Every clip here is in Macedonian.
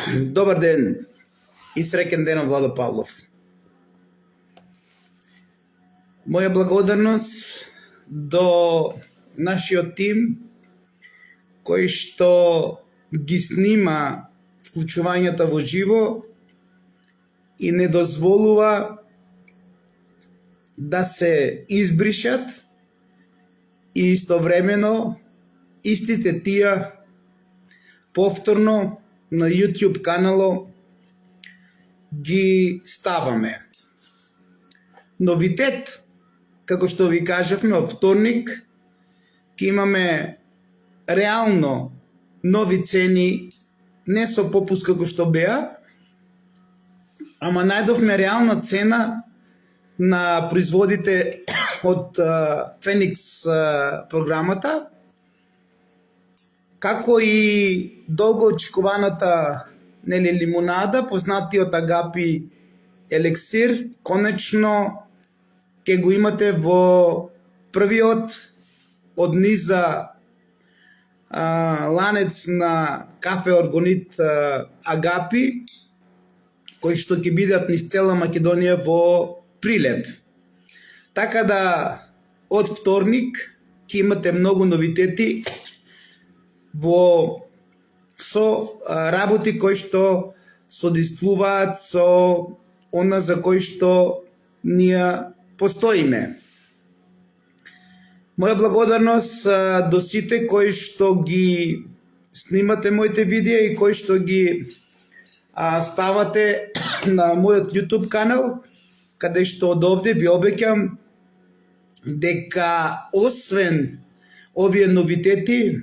Добар ден и среќен ден од Владо Павлов. Моја благодарност до нашиот тим кој што ги снима вклучувањата во живо и не дозволува да се избришат и истовремено истите тие повторно на YouTube канало ги ставаме. Новитет, како што ви кажавме, од вторник ќе имаме реално нови цени, не со попуст како што беа, ама најдовме реална цена на производите од Феникс програмата, како и долго очекуваната лимунада, познатиот Агапи елексир, конечно ќе го имате во првиот од низа ланец на кафе органит Агапи, кои што ќе бидат низ цела Македонија во Прилеп. Така да од вторник ќе имате многу новитети со работи кои што содействуваат со она за кои што ние постоиме. Моја благодарност до сите кои што ги снимате моите видеа и кои што ги ставате на мојот YouTube канал, каде што од овде ви обеќам дека освен овие новитети,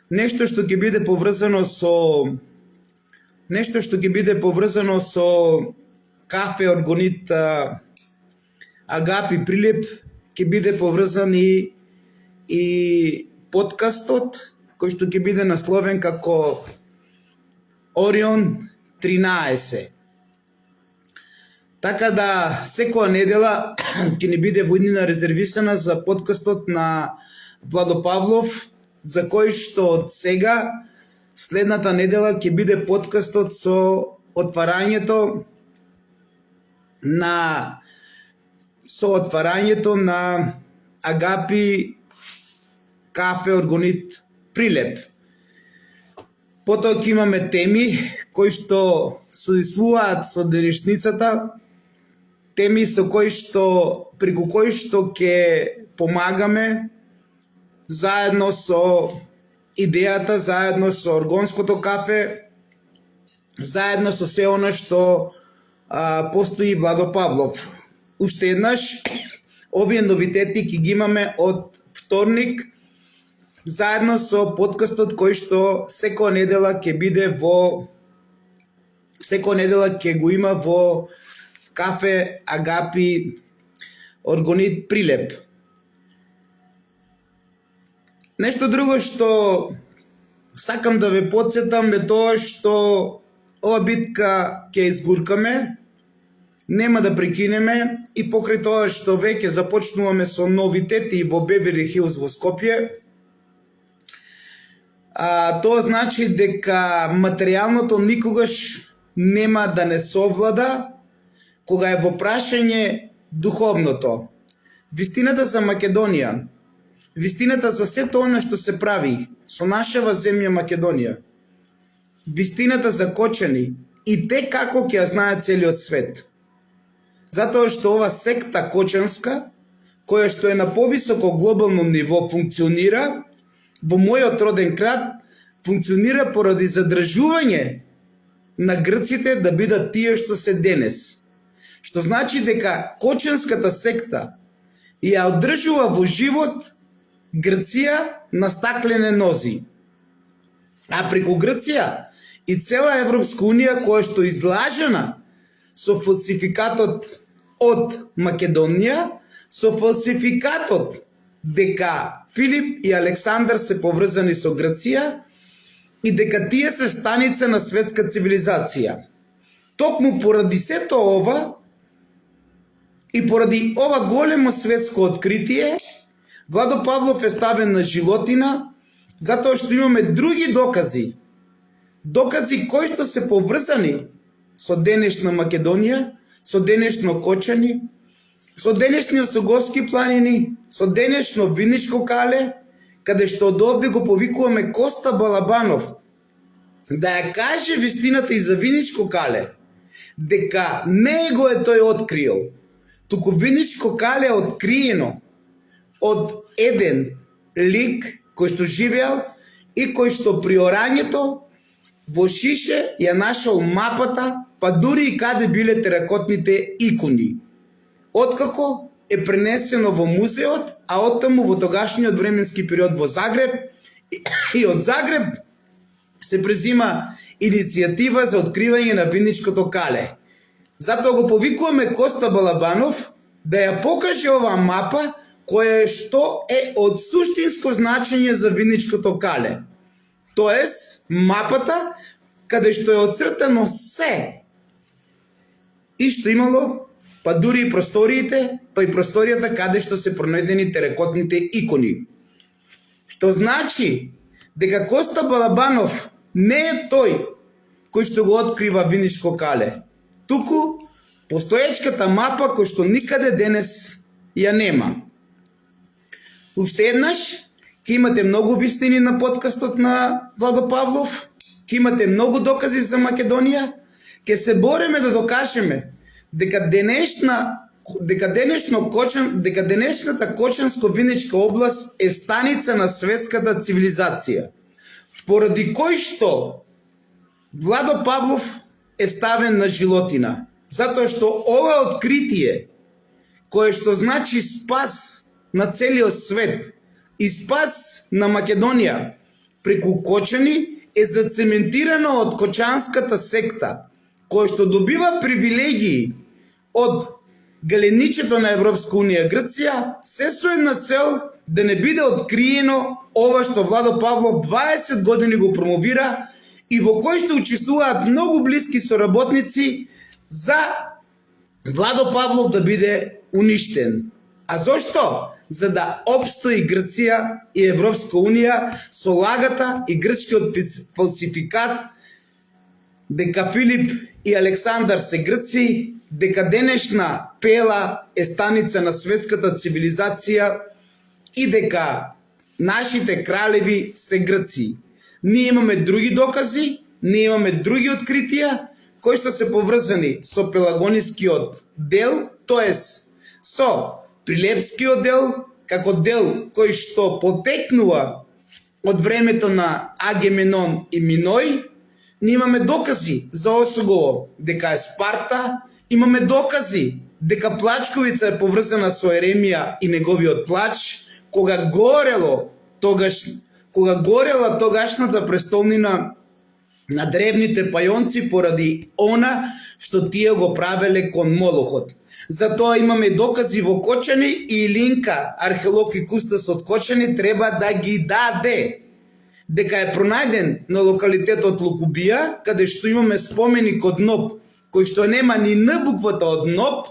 нешто што ќе биде поврзано со кафе органит Агапи Прилеп, ќе биде поврзан и подкастот кој што ќе биде насловен како Орион 13. Така да секоја недела ќе ни биде војнина резервисана за подкастот на Владо Павлов, за кој што од сега, следната недела ќе биде подкастот со отварањето на Агапи кафе органит Прилеп. Потоа ќе имаме теми кои што соодействуваат со денешницата, теми со преку кои што ќе помагаме заедно со идејата, заедно со органското кафе, заедно со се она што постои Владо Павлов. Уште еднаш, овие новитети ќе ги имаме од вторник, заедно со подкастот кој што секоја недела ќе го има во кафе Агапи органит Прилеп. Нешто друго што сакам да ве потсетам е тоа што ова битка ќе изгуркаме, нема да прекинеме и покрај тоа што веќе започнуваме со новитети во Беверли Хилс во Скопје, тоа значи дека материјалното никогаш нема да не совлада кога е во прашање духовното. Вистината за Македонија, вистината за сето она што се прави со нашава земја Македонија, вистината за Кочани и те како ќе ја знае целиот свет. Затоа што ова секта кочанска, која што е на повисоко глобално ниво, функционира во мојот роден крат, функционира поради задржување на грците да бидат тие што се денес. Што значи дека кочанската секта ја одржува во живот Грција на стаклени нози. А преку Грција и цела Европска унија која што излажена со фалсификатот од Македонија, со фалсификатот дека Филип и Александар се поврзани со Грција и дека тие се станица на светска цивилизација. Токму поради сето ова и поради ова големо светско откритие, Владо Павлов е ставен на жилотина, затоа што имаме други докази докази кои што се поврзани со денешна Македонија, со денешно Кочани, со денешни Осоговски планини, со денешно Виничко кале, каде што од овде го повикуваме Коста Балабанов, да ја каже вистината и за Виничко кале, дека не го е тој откриел, туку Виничко кале е откриено од еден лик кој што живеел и кој што при орањето во Шише ја нашол мапата, па дури и каде биле теракотните икони. Откако е пренесено во музеот, а оттаму во тогашниот временски период во Загреб, и од Загреб се презима иницијатива за откривање на Виничкото кале. Затоа го повикуваме Коста Балабанов да ја покаже оваа мапа која што е од суштинско значење за Виничкото кале. Тоест, мапата каде што е отцртано се и што имало, па дури и просториите, па и просторијата каде што се пронајдени теракотните икони. Што значи дека Коста Балабанов не е тој кој што го открива Виничко кале, туку постоечката мапа кој што никаде денес ја нема. Уште еднаш, ќе имате многу вистини на подкастот на Владо Павлов, ќе имате многу докази за Македонија, ќе се бореме да докажеме дека денешната Кочанско-Виничка област е станица на светската цивилизација, поради кој што Владо Павлов е ставен на жилотина, затоа што ова откритие, кое што значи спас на целиот свет и спас на Македонија преку Кочани, е зацементирано од Кочанската секта, која што добива привилегии од галеничето на Европска унија Грција, се со една цел да не биде откриено ова што Владо Павлов 20 години го промовира и во кој што учествуваат многу блиски соработници за Владо Павлов да биде уништен. А зошто? За да обстои Грција и Европска унија со лагата и грчкиот фалсификат дека Филип и Александар се грци, дека денешна Пела е станица на светската цивилизација и дека нашите кралеви се грци. Ние имаме други докази, ние имаме други откритија кои што се поврзани со Пелагонискиот дел, тоест со Прилепскиот дел, како дел кој што потекнува од времето на Агеменон и Миној. Ние имаме докази за Осогово дека е Спарта, имаме докази дека Плачковица е поврзана со Еремија и неговиот плач, кога горела тогашната престолнина на древните пајонци поради она што тие го правеле кон Молохот. Затоа имаме докази во Кочани и Илинка, археолог и кустос од Кочани, треба да ги даде дека е пронајден на локалитетот Лукубија, каде што имаме споменик од Ноб, кој што нема ни Н буквата од Ноб,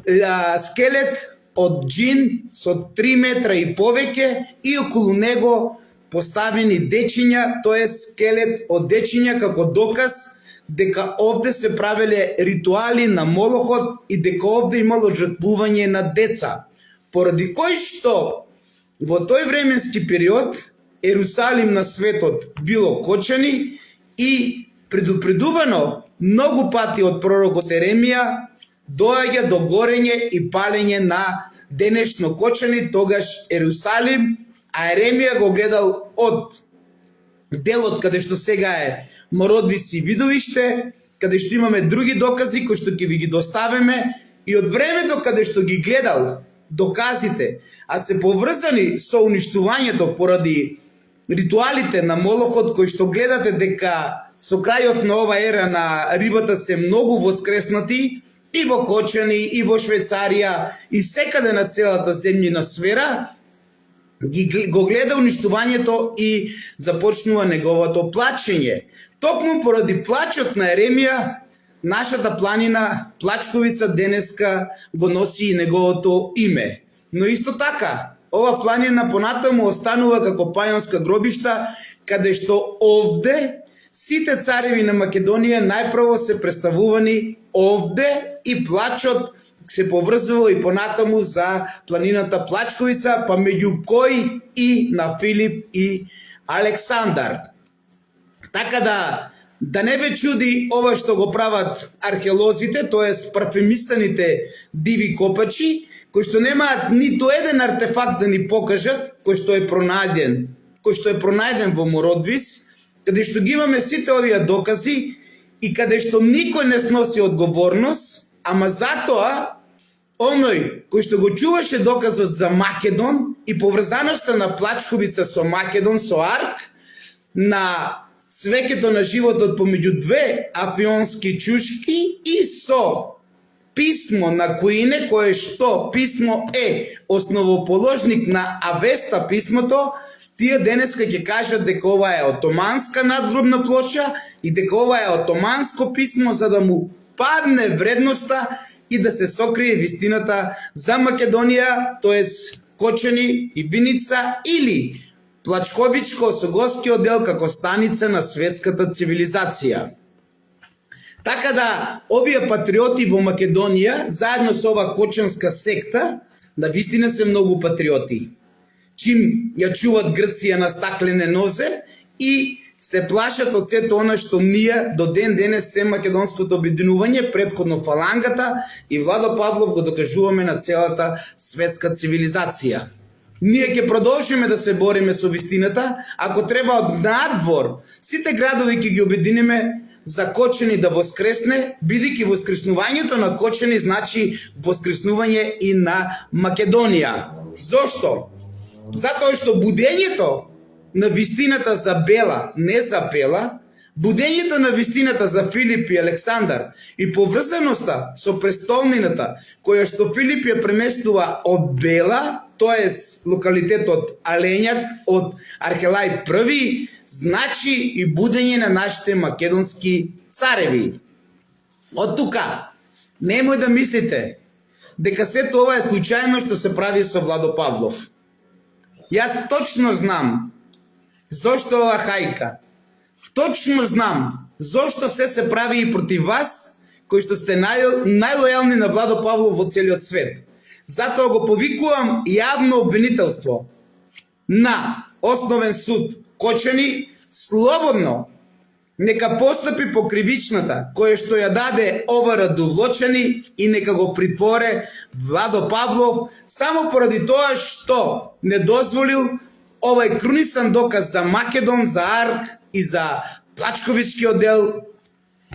скелет од джин со 3 метра и повеќе и околу него поставени дечиња, тоа е скелет од дечиња како доказ дека овде се правеле ритуали на Молохот и дека овде имало жртвување на деца. Поради кој што во тој временски период Ерусалим на светот било Кочани и предупредувано многу пати од пророкот Еремија доаѓа до горење и палење на денешно Кочани, тогаш Ерусалим, а Еремија го гледал од делот каде што сега е Мородвис и Видовиште, каде што имаме други докази кои што ќе ви ги доставиме и од времето каде што ги гледал доказите, а се поврзани со уништувањето поради ритуалите на Молохот, кои што гледате дека со крајот на ова ера на рибата се многу воскреснати и во Кочани, и во Швајцарија, и секаде на целата земјина сфера, го гледа уништувањето и започнува неговото плачење. Токму поради плачот на Еремија, нашата планина Плачковица денеска го носи и неговото име. Но исто така, ова планина понатаму останува како пајонска гробишта, каде што овде Сите цареви на Македонија најпрво се представувани овде и плачот се поврзува и понатаму за планината Плачковица, па меѓу кои и на Филип и Александар. Така да не ве чуди ова што го прават археолозите, тоест парфемисаните диви копачи, кои што немаат ниту еден артефакт да ни покажат, кој што е пронајден во Мородвис, каде што ги имаме сите овие докази и каде што никој не сноси одговорност, ама затоа оној кој што го чуваше доказот за Македон и поврзаноста на Плачковица со Македон, со Арк, на свеќето на животот помеѓу две афионски чушки и со писмо на Куине, кое што писмо е основоположник на Авеста писмото, тие денеска ќе кажат дека ова е отоманска надгробна плоча и дека ова е отоманско писмо за да му падне вредноста и да се сокрие вистината за Македонија, тоест Кочани и Виница или Плачковичко-Осоговскиот дел како станица на светската цивилизација. Така да, овие патриоти во Македонија, заедно со ова кочанска секта, да вистина се многу патриоти. Чим ја чуват Грција на стаклене нозе и се плашат од сето она што ние до ден денес се македонското обединување, предходно фалангата и Владо Павлов го докажуваме на целата светска цивилизација. Ние ќе продолжиме да се бориме со вистината, ако треба од надвор, сите градови ќе ги обединиме за Кочани да воскресне, бидејќи воскреснувањето на Кочани значи воскреснување и на Македонија. Зошто? Затоа што будењето на вистината за Бела не запела, будењето на вистината за Филип и Александар и поврзаноста со престолнината која што Филип ја преместува од Бела, тоест локалитетот Аленјак од Архелај I, значи и будење на нашите македонски цареви. Од тука, немој да мислите дека сето ова е случајно што се прави со Владо Павлов. Јас точно знам зошто ова хајка. Точно знам зошто се прави и против вас, кои што сте најлојални на Владо Павлов во целиот свет. Затоа го повикувам јавно обвинителство на Основен суд Кочани, слободно нека постапи по кривичната која што ја даде ОВР Довлочани и нека го притворе Владо Павлов само поради тоа што не дозволил овај крунисан доказ за Македон, за Арк и за Плачковичкиот дел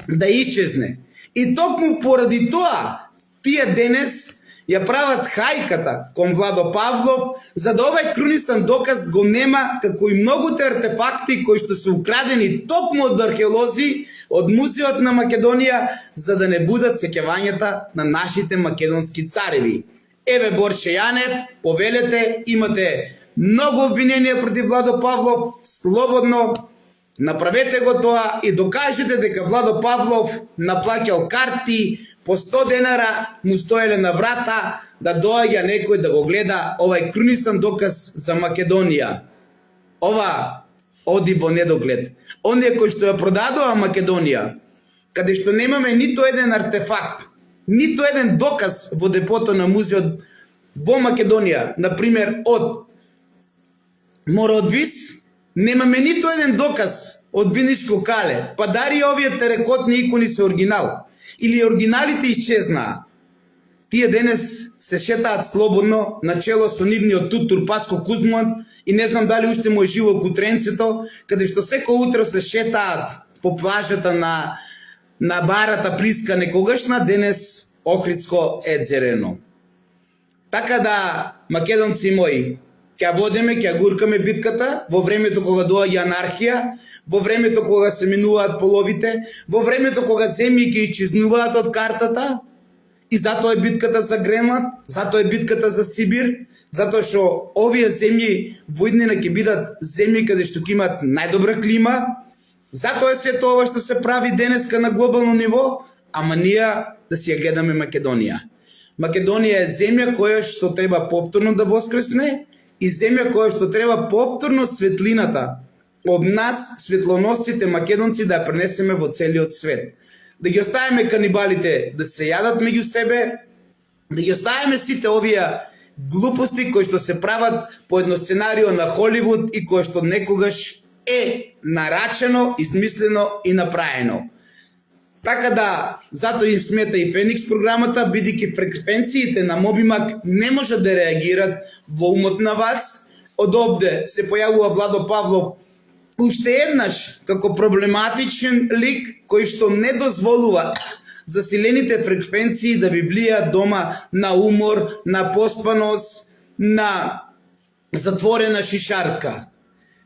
да исчезне. И токму поради тоа тие денес ја прават хајката кон Владо Павлов, за да овај крунисан доказ го нема, како и многуте артефакти кои што се украдени токму од археолози од Музеот на Македонија, за да не будат сеќавањата на нашите македонски цареви. Еве Борче Јанев, повелете, имате многу обвиненија против Владо Павлов, слободно направете го тоа и докажете дека Владо Павлов наплаќал карти по 100 денара, му стоеле на врата да доаѓа некој да го гледа овај крунисан доказ за Македонија. Ова оди во недоглед. Оние кои што ја продадоа Македонија, каде што немаме ниту еден артефакт, ниту еден доказ во депото на музеот во Македонија, например од Мородвис, немаме ниту еден доказ од Виничко кале, па дари овие терекотни икони се оригинал. Или оригиналите исчезнаа. Тие денес се шетаат слободно начело со нивниот тутур Паско Кузман и не знам дали уште му е живо Кутренцето, каде што секој утро се шетаат по плажата на барата Плиска некогашна, денес Охридско езерено. Така да, македонци мои, ќе водиме, ќе гуркаме битката во времето кога доаѓа анархија, во времето кога се минуваат половите, во времето кога земји ќе исчезнуваат од картата, и затоа е битката за Гренланд, затоа е битката за Сибир, затоа што овие земји во иднина ќе бидат земји каде што ќе имат најдобра клима, затоа е сето ова што се прави денеска на глобално ниво, ама ние да си ја гледаме Македонија. Македонија е земја која што треба повторно да воскресне и земја која што треба повторно светлината од нас, светлоносците македонци, да ја пренесеме во целиот свет. Да ги оставиме канибалите да се јадат меѓу себе, да ги оставиме сите овие глупости кои што се прават по едно сценарио на Холивуд и кои што некогаш е нарачено, измислено и направено. Така да, затоа им смета и Феникс програмата, бидејќи фреквенциите на Мобимак не може да реагират во умот на вас. Од овде се појавува Владо Павлов уште еднаш како проблематичен лик кој што не дозволува засилените фреквенции да ви влијаат дома на умор, на поспаност, на затворена шишарка.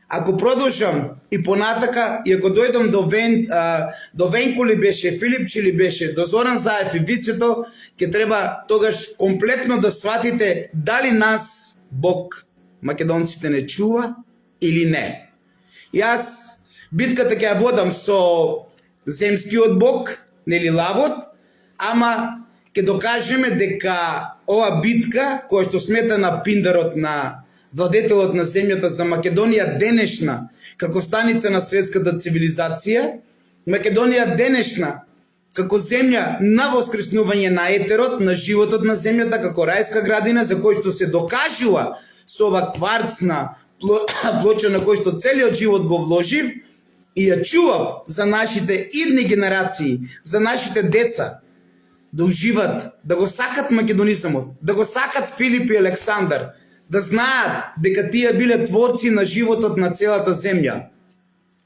Ако продолжам и понатака, и ако дојдам до Венко ли беше, Филипче ли беше, до Зоран Заев и Вицето, ќе треба тогаш комплетно да сватите дали нас Бог, македонците, не чува или не. Јас битката ќе ја водам со земскиот Бог, нели лавот, ама ќе докажеме дека ова битка, која што смета на пиндарот на владетелот на земјата за Македонија денешна, како станица на светската цивилизација, Македонија денешна, како земја на воскреснување на етерот, на животот на земјата, како рајска градина, за кој што се докажува со ова кварцна плоча на кој што целиот живот го вложив, и ја чував за нашите идни генерации, за нашите деца, да уживат, да го сакат македонизмот, да го сакат Филип и Александар, да знаат дека тие биле творци на животот на целата земја,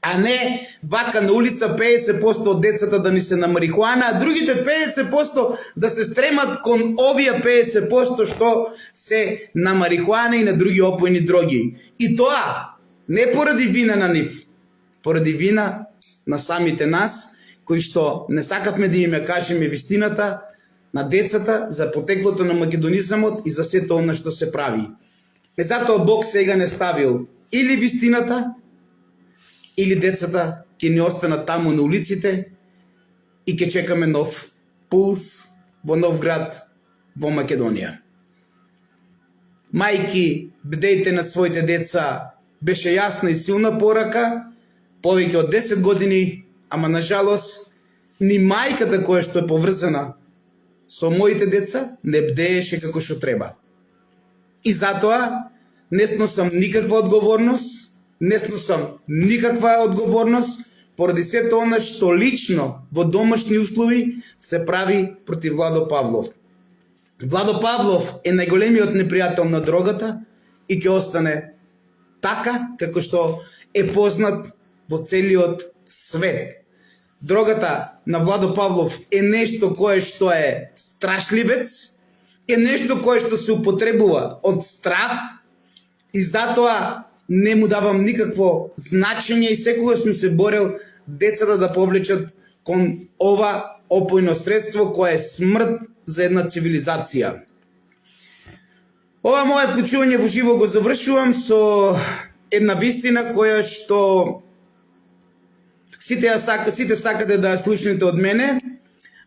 а не вака на улица 50% од децата да ни се на марихуана, а другите 50% да се стремат кон овие 50% што се на марихуана и на други опојни дроги. И тоа не поради вина на нив, поради вина на самите нас, кои што не сакатме да им ја кажеме вистината на децата за потеклото на македонизмот и за сето она што се прави. Е затоа Бог сега не ставил или вистината, или децата ќе ни останат таму на улиците и ќе чекаме нов пулс во нов град во Македонија. Мајки, бдејте на своите деца, беше јасна и силна порака, повеќе од 10 години, ама на жалост, ни мајката која што е поврзана со моите деца не бдееше како што треба. И затоа не сносам никаква одговорност, поради сето она што лично во домашни услови се прави против Владо Павлов. Владо Павлов е најголемиот непријател на дрогата и ќе остане така како што е познат во целиот свет. Дрогата на Владо Павлов е нешто кое што е страшливец, е нешто кое што се употребува од страх и затоа не му давам никакво значење и секогаш ми се борел децата да повлечат кон ова опојно средство кое е смрт за една цивилизација. Ова моје вклучување во живо го завршувам со една вистина која што сите сакате да ја слушнете од мене,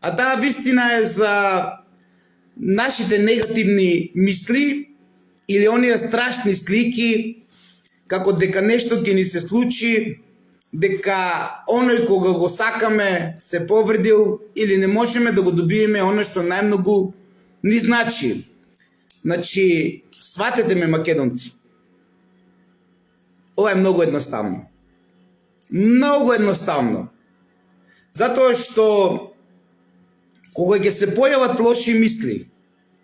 а таа вистина е за нашите негативни мисли или оние страшни слики како дека нешто ќе ни се случи, дека оној кога го сакаме се повредил или не можеме да го добиеме оно што најмногу ни значи. Значи, сватете ме, македонци. Ова е многу едноставно. Многу едноставно. Затоа што кога ќе се појават лоши мисли,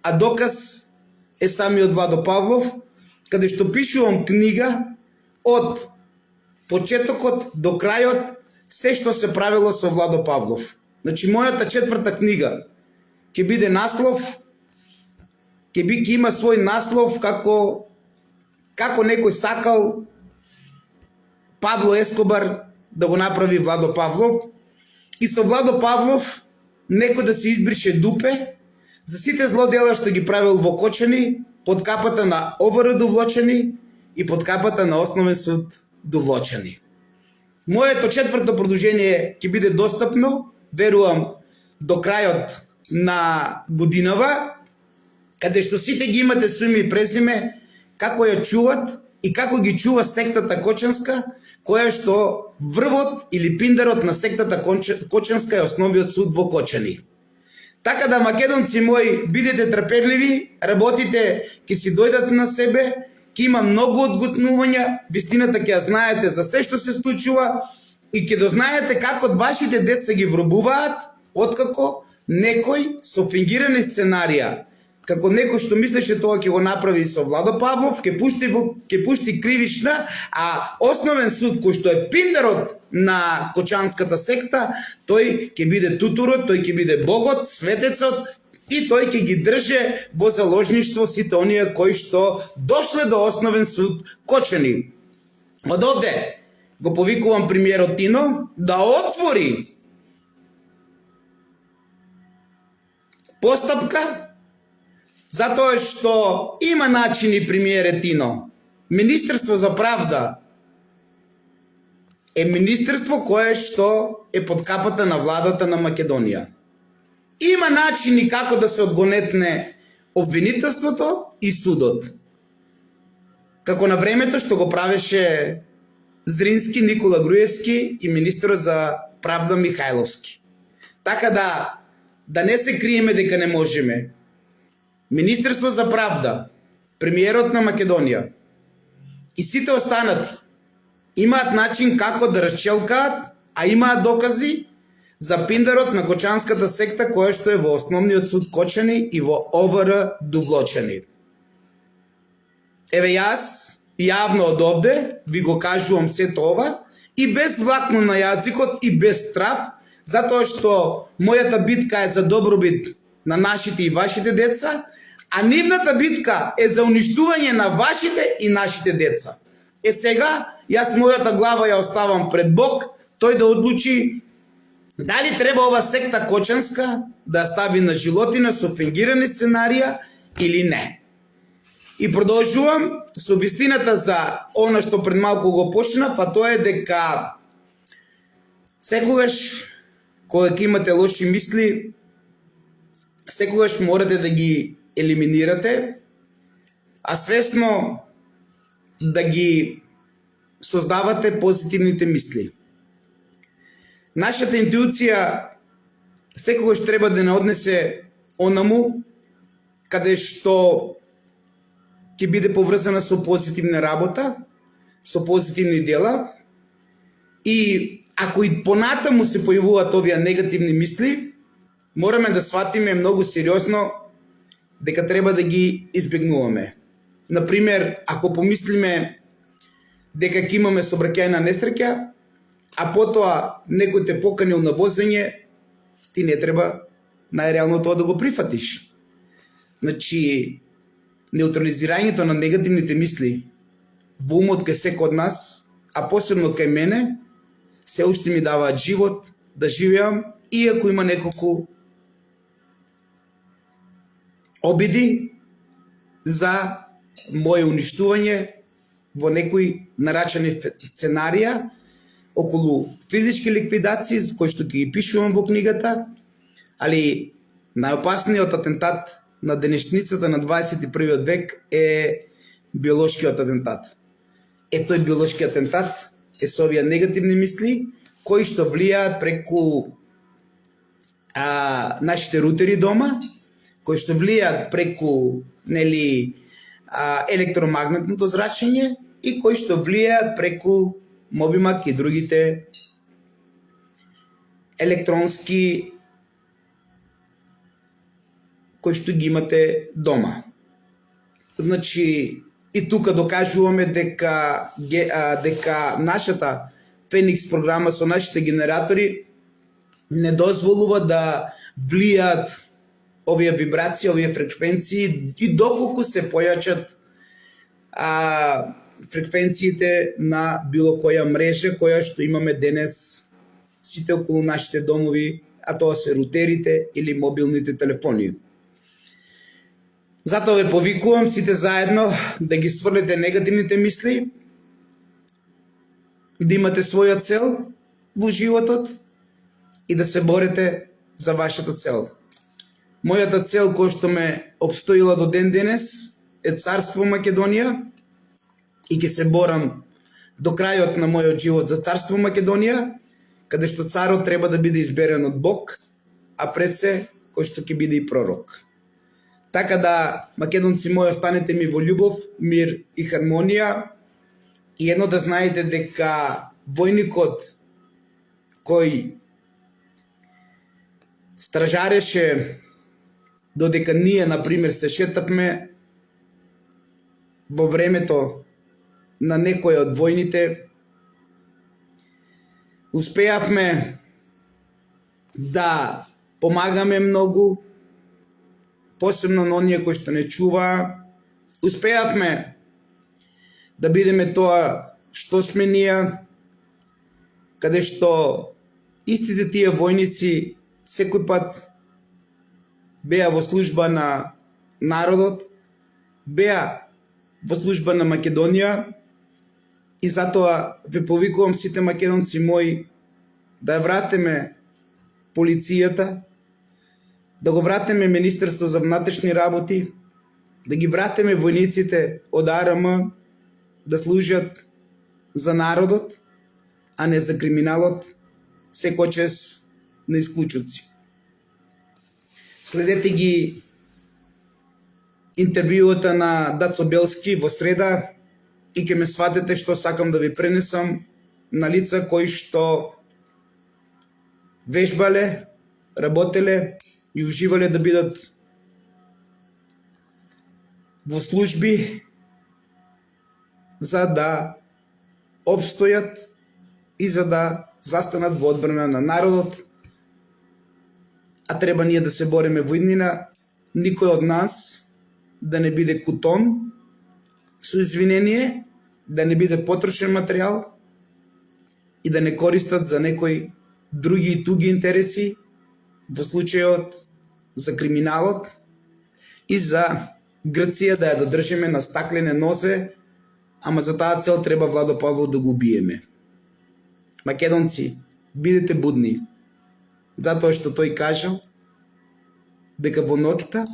а доказ е самиот Владо Павлов, каде што пишувам книга од почетокот до крајот се што се правило со Владо Павлов. Значи, мојата 4-та книга ќе биде наслов, ќе има свој наслов како некој сакал Пабло Ескобар да го направи Владо Павлов и со Владо Павлов некој да се избрише дупе за сите злодела што ги правил во Кочани под капата на ОВР Довлочани и под капата на Основен суд Довлочани. Моето 4-то продолжение ќе биде достапно, верувам, до крајот на годинава, каде што сите ги имате со име и презиме, како ја чуват и како ги чува сектата Кочанска, која што врвот или пиндарот на сектата Кочанска е основниот суд во Кочани. Така да, македонци мои, бидете трпеливи, работите, ќе си дојдат на себе, ќе има многу одготнувања, вистината ќе ја знаете за се што се случува и ќе дознаете како вашите деца ги вробуваат, откако некој со фингирани сценарија, како некој што мислеше тоа ќе го направи со Владо Павлов, ќе пушти кривишна, а основен суд кој што е пиндарот на Кочанската секта, тој ќе биде тутурот, тој ќе биде богот, светецот и тој ќе ги држе во заложништво сите оние кои што дошле до основен суд Кочани. Од овде го повикувам премиерот Тино да отвори постапка, затоа што има начини, премиере Тино. Министерство за правда е министерство кое што е под капата на владата на Македонија. Има начини како да се одгонетне обвинителството и судот. Како на времето што го правеше Зрински, Никола Груевски и министерот за правда Михајловски. Така да не се криеме дека не можеме. Министерство за правда, премиерот на Македонија и сите останати имаат начин како да расчелкаат, а имаат докази за пиндарот на Кочанската секта која што е во основниот суд Кочани и во ОВР Дуглочани. Еве јас јавно од овде ви го кажувам сето ова и без влакно на јазикот и без страв, затоа што мојата битка е за добробит на нашите и вашите деца, а нивната битка е за уништување на вашите и нашите деца. Сега, јас мојата глава ја оставам пред Бог, тој да одлучи дали треба ова секта Кочанска да стави на животина со фингирани сценарија или не. И продолжувам со вистината за она што пред малку го почнав, а тоа е дека секогаш кога ќе имате лоши мисли, секогаш морате да ги елиминирате, а свесно да ги создавате позитивните мисли. Нашата интуиција секогаш треба да не однесе онаму каде што ќе биде поврзана со позитивна работа, со позитивни дела, и ако и понатаму се појавуваат овие негативни мисли, мораме да сватиме многу сериозно дека треба да ги избегнуваме. Например, ако помислиме дека ќе имаме сообраќајна несреќа, а потоа некој те поканил на возење, ти не треба најреално тоа да го прифатиш. Значи, неутрализирањето на негативните мисли во умот кај секој од нас, а посебно кај мене, се уште ми даваат живот да живеам, иако има неколку обиди за моје уништување во некои нарачани сценарија околу физички ликвидации, кои што ги пишувам во книгата, али најопасниот атентат на денешницата на 21 век е биолошкиот атентат. Тој биолошки атентат е со овие негативни мисли, кои што влијаат преку нашите рутери дома, кои што влијаат преку електромагнетното зрачење и кои што влијаат преку мобимак и другите електронски кои што ги имате дома. Значи, и тука докажуваме дека нашата Феникс програма со нашите генератори не дозволува да влијаат овие вибрации, овие фреквенции и доколку се појачат фреквенциите на било која мрежа која што имаме денес сите околу нашите домови, а тоа се рутерите или мобилните телефони. Затоа ве повикувам сите заедно да ги сврлите негативните мисли, да имате своја цел во животот и да се борите за вашата цел. Мојата цел која што ме обстоила до ден денес е Царство Македонија и ќе се борам до крајот на мојот живот за царство Македонија, каде што царот треба да биде изберен од Бог, а пред се кој што ќе биде и пророк. Така да, македонци мои, останете ми во љубов, мир и хармонија, и едно да знаете дека војникот кој стражареше додека ние, например, се шетапме во времето на некој од војните, успеавме да помагаме многу, посебно на оние кои што не чуваа, успеавме да бидеме тоа што сме ние, каде што истите тие војници секој пат беа во служба на народот, беа во служба на Македонија, и затоа ве повикувам сите македонци мои да ја вратиме полицијата, да го вратиме Министерство за внатрешни работи, да ги вратиме војниците од АРМ да служат за народот, а не за криминалот, секој на исклучоци. Следете ги интервјуата на Дацо Белски во среда и ќе ме сватите што сакам да ви пренесам на лица кои што вежбале, работеле и уживале да бидат во служби за да обстојат и за да застанат во одбрана на народот, а треба ние да се бориме во иднина, никој од нас да не биде кутон, со извинение, да не биде потрошен материјал и да не користат за некои други и туги интереси, во случајот за криминалот и за Грција да ја додржиме на стаклени нозе, ама за таа цел треба Владо Павлов да го убиеме. Македонци, бидете будни, затоа што тој кажал дека во ноќта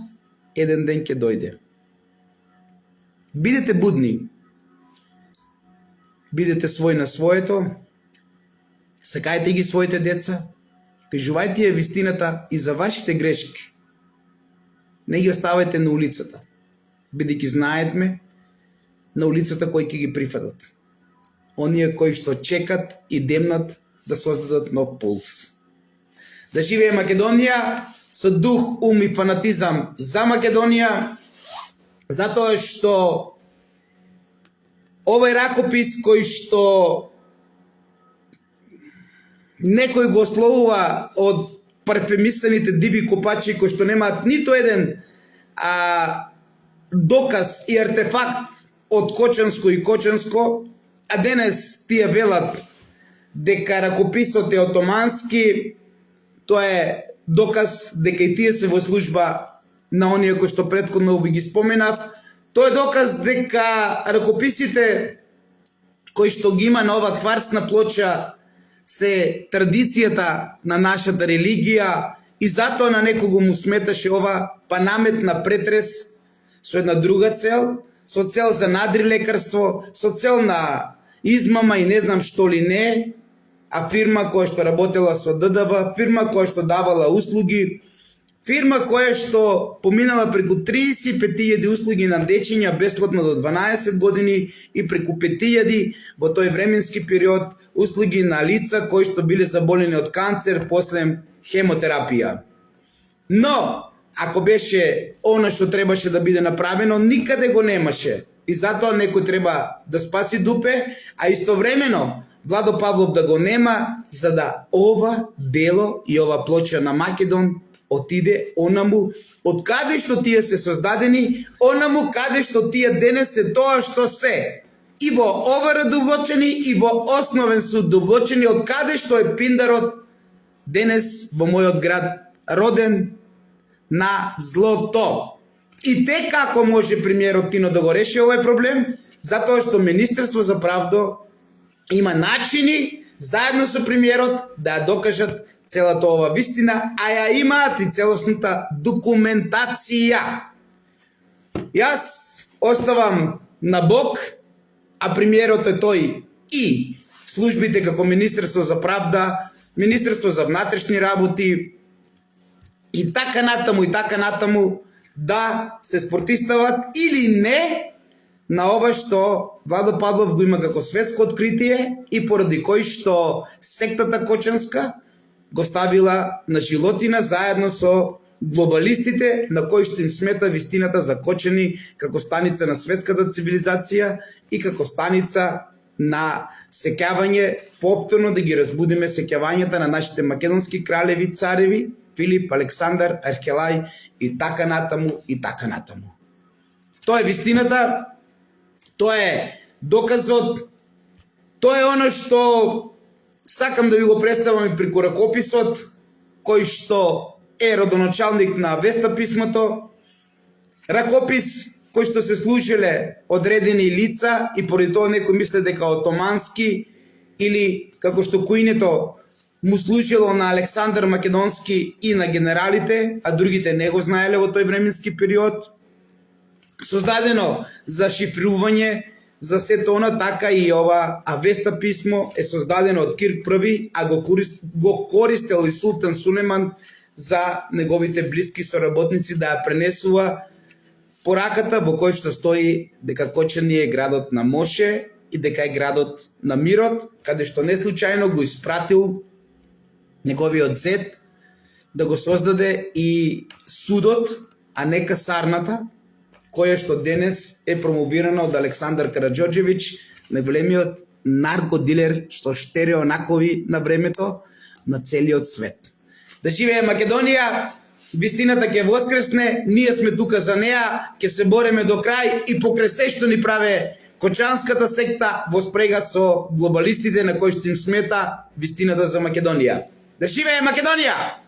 еден ден ќе дојде. Бидете будни, бидете свој на своето, сакајте ги своите деца, кажувајте ја вистината и за вашите грешки. Не ги оставајте на улицата, бидејќи знаетме на улицата кои ќе ги прифатат. Оние кои што чекат и демнат да создадат нов пулс. Да живее Македонија со дух, ум и фанатизам за Македонија, затоа што овој ракопис кој што некој го ословува од парфемисаните диви копачи кои што немаат ниту еден доказ и артефакт од Кочанско и Кочанско, а денес тие велат дека ракописот е отомански, тоа е доказ дека и тие се во служба на оние кои што претходно ви ги споменав. Тоа е доказ дека ракописите кои што ги има на ова кварцна плоча се традицијата на нашата религија и затоа на некого му сметаше ова, па наметна претрес со една друга цел, со цел за надрилекарство, со цел на измама и не знам што ли не, а фирма која што работела со ДДВ, фирма која што давала услуги, фирма која што поминала преку 35.000 услуги на дечиња бесплатно до 12 години и преку 5.000 во тој временски период услуги на лица кои што биле заболени од канцер после хемотерапија. Но, ако беше она што требаше да биде направено, никаде го немаше. И затоа некој треба да спаси дупе, а истовремено Владо Павлов да го нема, за да ова дело и ова плоча на Македон отиде онаму, од каде што тие се создадени, онаму каде што тие денес се тоа што се. И во ОВР довлочени, и во Основен суд довлочени, од каде што е пиндарот денес во мојот град, роден на злото. И те како може премиерот Тино да го реши овој проблем? Затоа што Министерство за правдо има начини, заедно со премиерот, да ја докажат целата ова вистина, а ја имаат и целосната документација. Јас оставам на Бог, а премиерот е тој и службите како Министерство за правда, Министерство за внатрешни работи и така натаму да се спортистават или не на ова што Владо Павлов го има како светско откритие и поради кој што сектата Кочанска го ставила на животина заедно со глобалистите на кои што им смета вистината за Кочани како станица на светската цивилизација и како станица на сеќавање, повторно да ги разбудиме сеќавањата на нашите македонски кралеви, цареви, Филип, Александар, Архелај и така натаму. Тоа е вистината, тоа е доказот, тоа е оно што сакам да ви го представам и преку ракописот, кој што е родоначалник на Веста писмото, ракопис кој што се слушале одредени лица и поради тоа некој мисле дека отомански или како што кујнето му служило на Александар Македонски и на генералите, а другите не го знаеле во тој временски период. Создадено за шифрување за сето она, така и ова Авеста писмо е создадено од Кирк I, а го користел и Султан Сулеман за неговите блиски соработници да ја пренесува пораката во кој што стои дека Кочани е градот на Моше и дека е градот на мирот, каде што не случајно го испратил неговиот зет да го создаде и судот, а не касарната, која што денес е промовирана од Александар Караџорџевиќ, најголемиот наркодилер што штере онакови на времето на целиот свет. Да живее Македонија, вистината ќе воскресне, ние сме тука за неа, ќе се бореме до крај и покрај се што ни праве Кочанската секта во спрега со глобалистите на кои што им смета вистината за Македонија. Да живее Македонија!